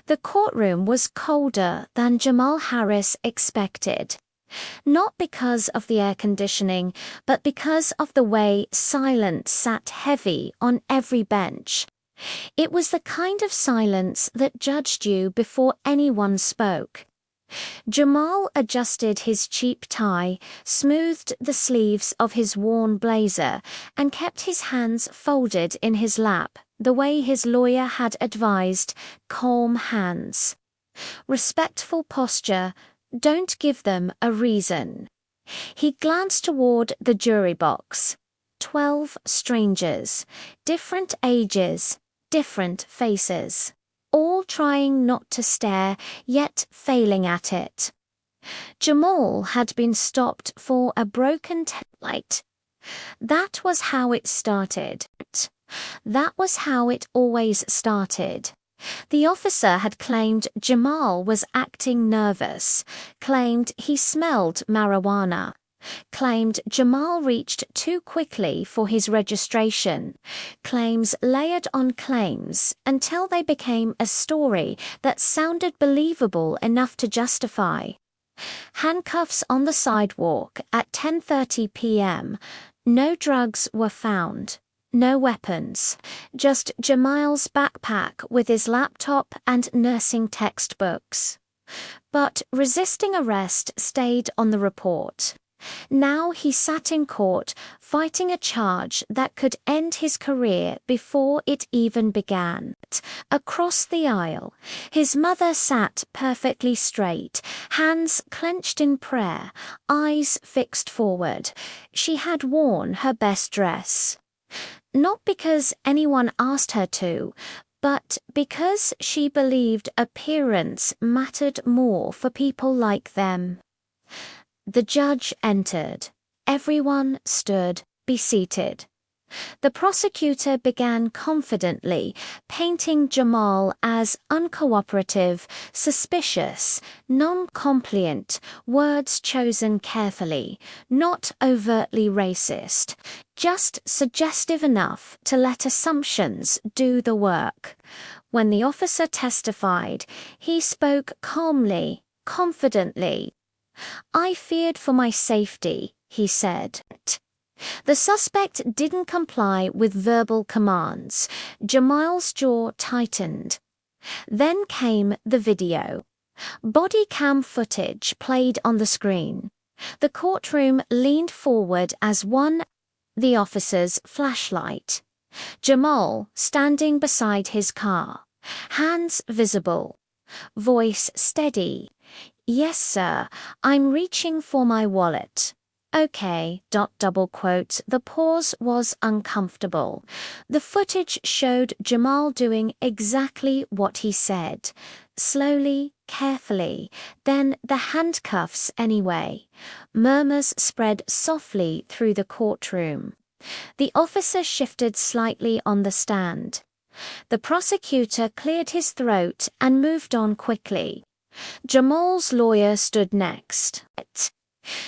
The courtroom was colder than Jamal Harris expected. Not because of the air conditioning, but because of the way silence sat heavy on every bench. It was the kind of silence that judged you before anyone spoke. Jamal adjusted his cheap tie, smoothed the sleeves of his worn blazer, and kept his hands folded in his lap, the way his lawyer had advised, calm hands. Respectful posture, don't give them a reason. He glanced toward the jury box. 12 strangers, different ages, different faces, all trying not to stare, yet failing at it. Jamal had been stopped for a broken taillight. That was how it started. That was how it always started. The officer had claimed Jamal was acting nervous, claimed he smelled marijuana, claimed Jamal reached too quickly for his registration, claims layered on claims until they became a story that sounded believable enough to justify. Handcuffs on the sidewalk at 10:30 p.m. No drugs were found. No weapons, just Jamal's backpack with his laptop and nursing textbooks. But resisting arrest stayed on the report. Now he sat in court fighting a charge that could end his career before it even began. Across the aisle, his mother sat perfectly straight, hands clenched in prayer, eyes fixed forward. She had worn her best dress. Not because anyone asked her to, but because she believed appearance mattered more for people like them. The judge entered. Everyone stood, be seated. The prosecutor began confidently, painting Jamal as uncooperative, suspicious, non-compliant, words chosen carefully, not overtly racist, just suggestive enough to let assumptions do the work. When the officer testified, he spoke calmly, confidently. "I feared for my safety," he said. The suspect didn't comply with verbal commands. Jamal's jaw tightened. Then came the video. Body cam footage played on the screen. The courtroom leaned forward as one, the officer's flashlight. Jamal standing beside his car. Hands visible. Voice steady. "Yes, sir, I'm reaching for my wallet." "Okay." Double quote. The pause was uncomfortable. The footage showed Jamal doing exactly what he said. Slowly, carefully, then the handcuffs anyway. Murmurs spread softly through the courtroom. The officer shifted slightly on the stand. The prosecutor cleared his throat and moved on quickly. Jamal's lawyer stood next.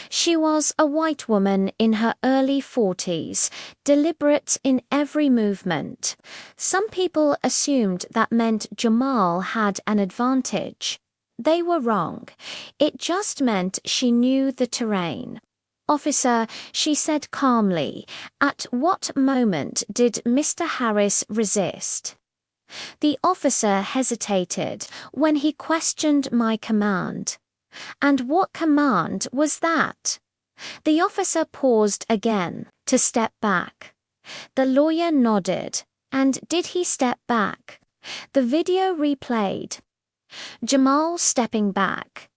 She was a white woman in her early 40s, deliberate in every movement. Some people assumed that meant Jamal had an advantage. They were wrong. It just meant she knew the terrain. "Officer," she said calmly, "at what moment did Mr. Harris resist?" The officer hesitated when he questioned my command. "And what command was that?" The officer paused again to step back. The lawyer nodded. "And did he step back?" The video replayed. Jamal stepping back.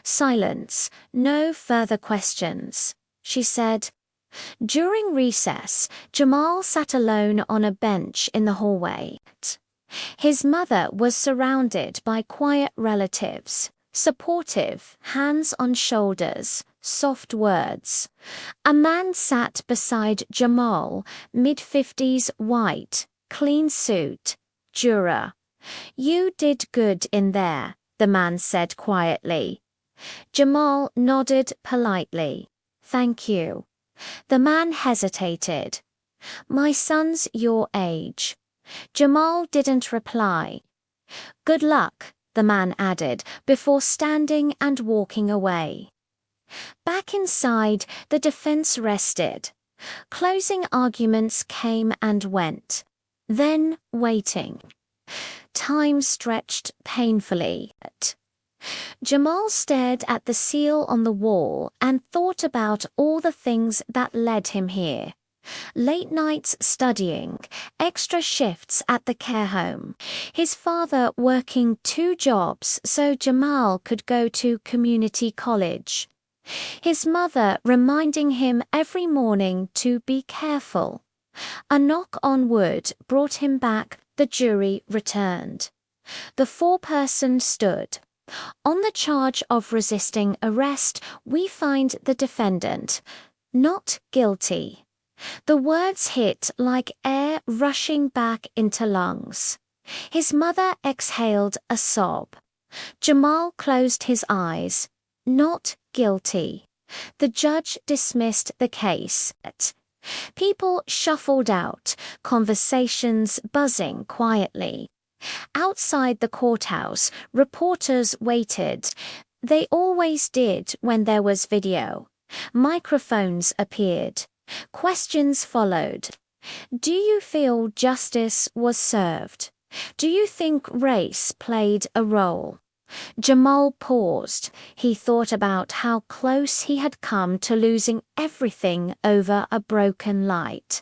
Silence, no further questions. She said, During recess, Jamal sat alone on a bench in the hallway. His mother was surrounded by quiet relatives, supportive, hands on shoulders, soft words. A man sat beside Jamal, mid-50s, white, clean suit, juror. "You did good in there," the man said quietly. Jamal nodded politely. "Thank you." The man hesitated. "My son's your age." Jamal didn't reply. Good luck, the man added, before standing and walking away. Back inside, the defense rested. Closing arguments came and went. Then waiting. Time stretched painfully. Jamal stared at the seal on the wall and thought about all the things that led him here. Late nights studying, extra shifts at the care home, his father working 2 jobs so Jamal could go to community college, his mother reminding him every morning to be careful. A knock on wood brought him back. The jury returned. The 4-person stood. On the charge of resisting arrest, we find the defendant not guilty. The words hit like air rushing back into lungs. His mother exhaled a sob. Jamal closed his eyes. Not guilty. The judge dismissed the case. People shuffled out, conversations buzzing quietly. Outside the courthouse, reporters waited. They always did when there was video. Microphones appeared. Questions followed. Do you feel justice was served? Do you think race played a role? Jamal paused. He thought about how close he had come to losing everything over a broken light.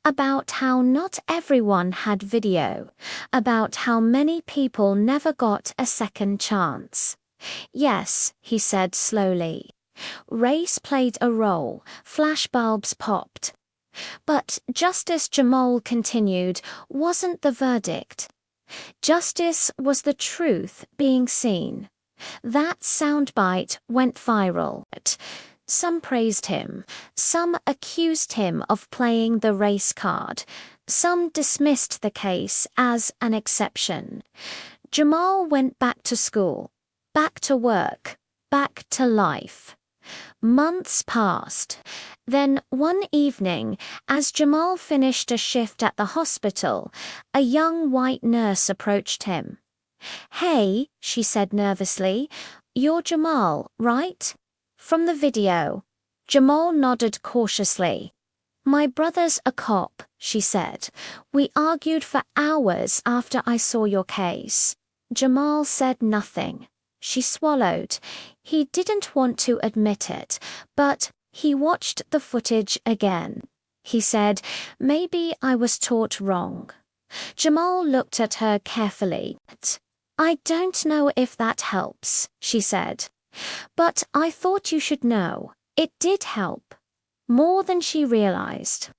About how not everyone had video. About how many people never got a second chance. Yes, he said slowly. Race played a role. Flashbulbs popped. But Justice Jamal continued, wasn't the verdict. Justice was the truth being seen. That soundbite went viral. Some praised him. Some accused him of playing the race card. Some dismissed the case as an exception. Jamal went back to school, back to work, back to life. Months passed. Then one evening, as Jamal finished a shift at the hospital, a young white nurse approached him. "Hey," she said nervously, "you're Jamal, right? From the video." Jamal nodded cautiously. "My brother's a cop," she said. "We argued for hours after I saw your case." Jamal said nothing. She swallowed. He didn't want to admit it, but he watched the footage again. He said, "Maybe I was taught wrong." Jamal looked at her carefully. "I don't know if that helps," she said. "But I thought you should know. It did help." More than she realized.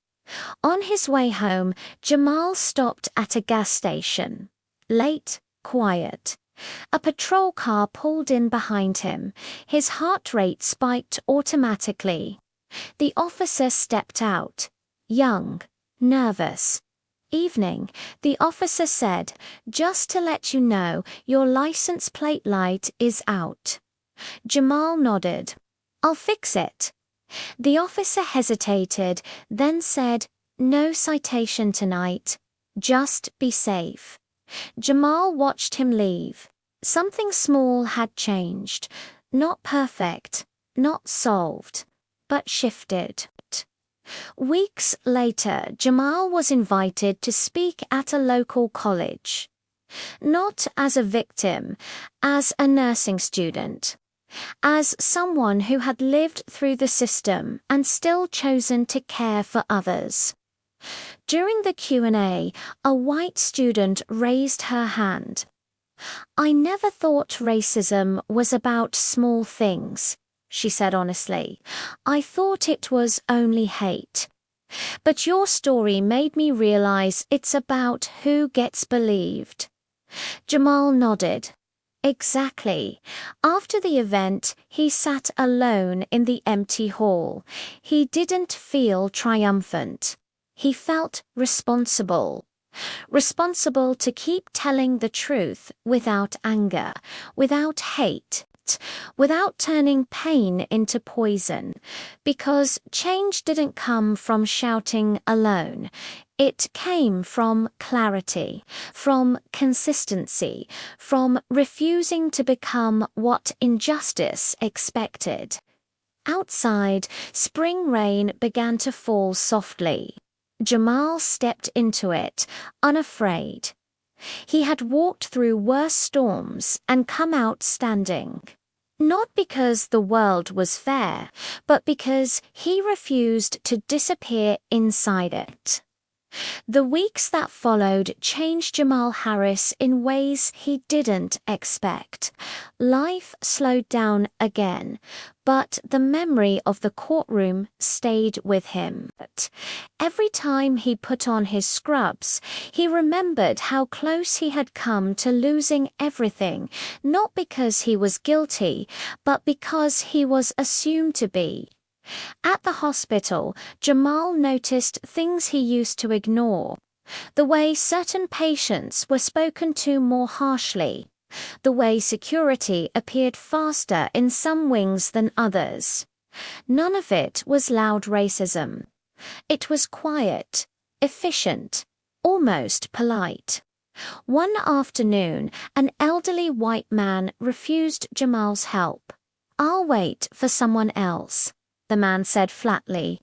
On his way home, Jamal stopped at a gas station. Late, quiet. A patrol car pulled in behind him. His heart rate spiked automatically. The officer stepped out. Young, nervous. "Evening," the officer said. "Just to let you know, your license plate light is out." Jamal nodded. "I'll fix it." The officer hesitated, then said, "No citation tonight. Just be safe." Jamal watched him leave. Something small had changed. Not perfect, not solved, but shifted. Weeks later, Jamal was invited to speak at a local college. Not as a victim, as a nursing student. As someone who had lived through the system and still chosen to care for others. During the Q&A, a white student raised her hand. "I never thought racism was about small things," she said honestly. "I thought it was only hate. But your story made me realize it's about who gets believed." Jamal nodded. Exactly. After the event, he sat alone in the empty hall. He didn't feel triumphant. He felt responsible. Responsible to keep telling the truth without anger, without hate. without turning pain into poison, because change didn't come from shouting alone. It came from clarity, from consistency, from refusing to become what injustice expected. Outside, spring rain began to fall softly. Jamal stepped into it, unafraid. He had walked through worse storms and come out standing. Not because the world was fair, but because he refused to disappear inside it. The weeks that followed changed Jamal Harris in ways he didn't expect. Life slowed down again, but the memory of the courtroom stayed with him. Every time he put on his scrubs, he remembered how close he had come to losing everything, not because he was guilty, but because he was assumed to be. At the hospital, Jamal noticed things he used to ignore. The way certain patients were spoken to more harshly. The way security appeared faster in some wings than others. None of it was loud racism. It was quiet, efficient, almost polite. One afternoon, an elderly white man refused Jamal's help. "I'll wait for someone else," the man said flatly.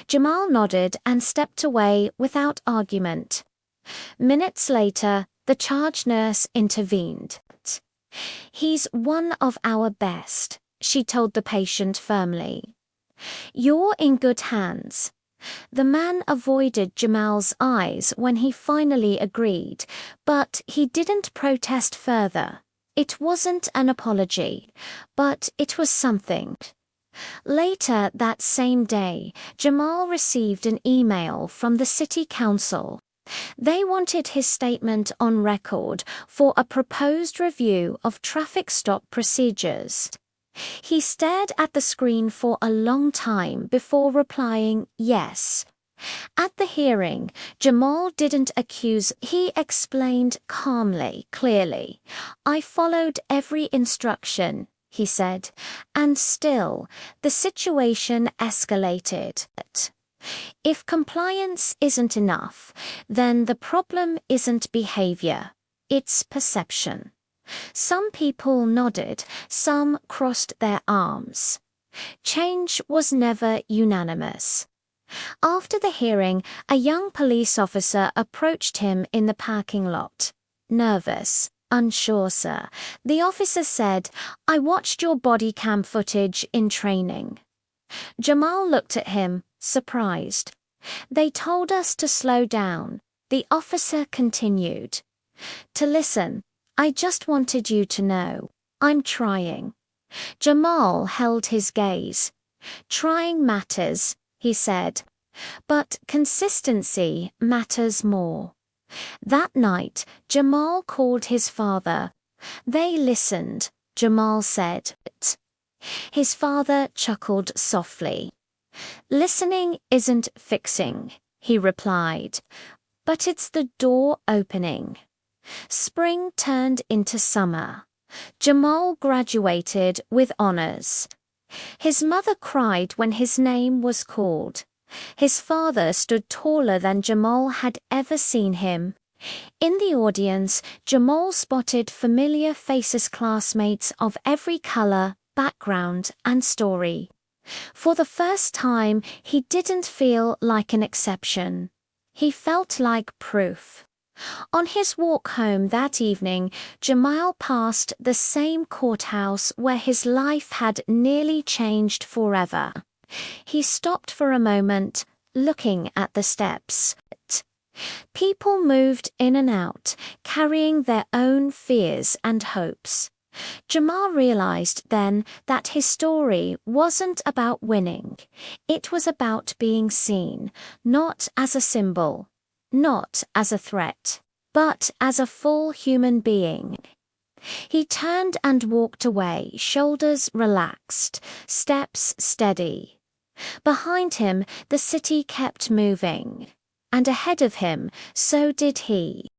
Jamal nodded and stepped away without argument. Minutes later, the charge nurse intervened. "He's one of our best," she told the patient firmly. "You're in good hands." The man avoided Jamal's eyes when he finally agreed, but he didn't protest further. It wasn't an apology, but it was something. Later that same day, Jamal received an email from the city council. They wanted his statement on record for a proposed review of traffic stop procedures. He stared at the screen for a long time before replying yes. At the hearing, Jamal didn't accuse, he explained calmly, clearly. "I followed every instruction," he said, and still, the situation escalated. If compliance isn't enough, then the problem isn't behavior, it's perception. Some people nodded, some crossed their arms. Change was never unanimous. After the hearing, a young police officer approached him in the parking lot. "Nervous, unsure, sir," the officer said. "I watched your body cam footage in training." Jamal looked at him, surprised. "They told us to slow down," the officer continued. "To listen. I just wanted you to know. I'm trying." Jamal held his gaze. "Trying matters," he said. "But consistency matters more." That night, Jamal called his father. They listened, Jamal said. His father chuckled softly. "Listening isn't fixing," he replied, "but it's the door opening." Spring turned into summer. Jamal graduated with honors. His mother cried when his name was called. His father stood taller than Jamal had ever seen him. In the audience, Jamal spotted familiar faces, classmates of every color, background, and story. For the first time, he didn't feel like an exception. He felt like proof. On his walk home that evening, Jamal passed the same courthouse where his life had nearly changed forever. He stopped for a moment, looking at the steps. People moved in and out, carrying their own fears and hopes. Jamal realized then that his story wasn't about winning. It was about being seen, not as a symbol, not as a threat, but as a full human being. He turned and walked away, shoulders relaxed, steps steady. Behind him, the city kept moving. And ahead of him, so did he.